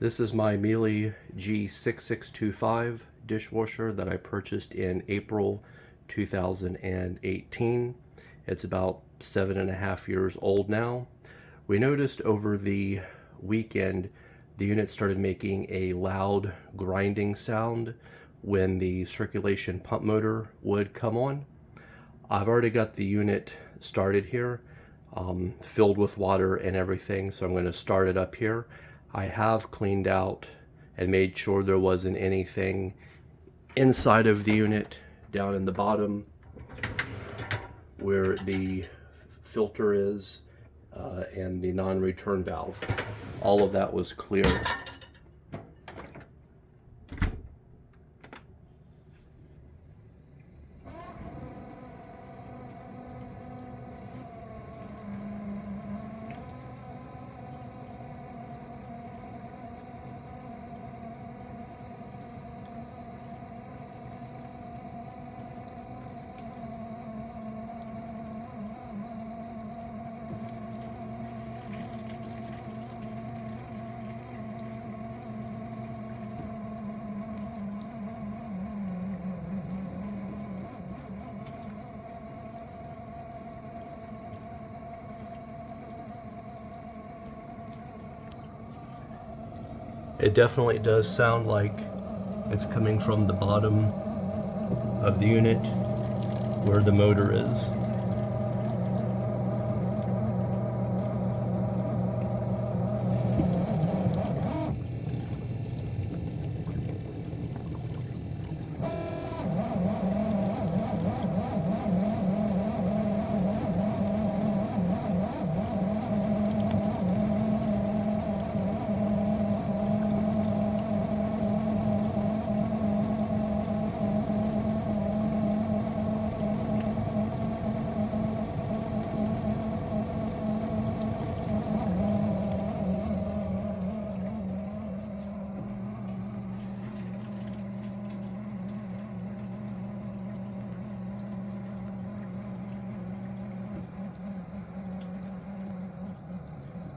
This is my Miele G6625 dishwasher that I purchased in April 2018. It's about 7.5 years old now. We noticed over the weekend the unit started making a loud grinding sound when the circulation pump motor would come on. I've already got the unit started here, filled with water and everything, so I'm going to start it up here. I have cleaned out and made sure there wasn't anything inside of the unit down in the bottom where the filter is and the non-return valve. All of that was clear. It definitely does sound like it's coming from the bottom of the unit where the motor is.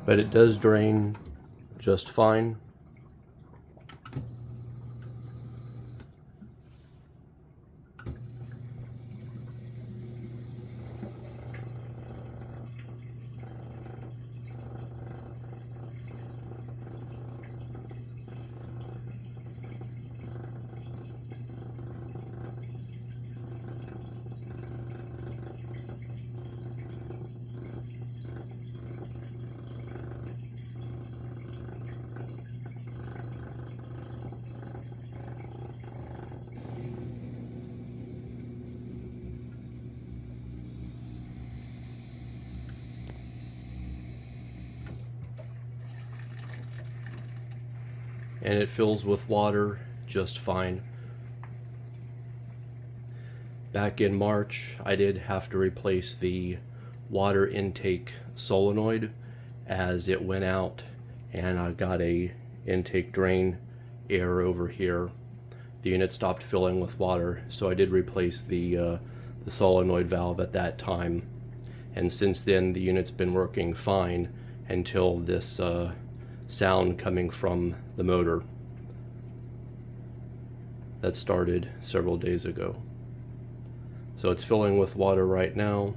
But it does drain just fine. And it fills with water just fine. Back in March, I did have to replace the water intake solenoid as it went out, and I got a intake drain error over here. The unit stopped filling with water, so I did replace the solenoid valve at that time. And since then, the unit's been working fine until this sound coming from the motor that started several days ago. So it's filling with water right now.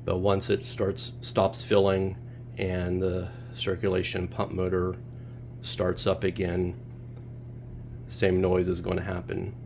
But once it stops filling and the circulation pump motor starts up again, same noise is going to happen.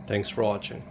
Thanks for watching.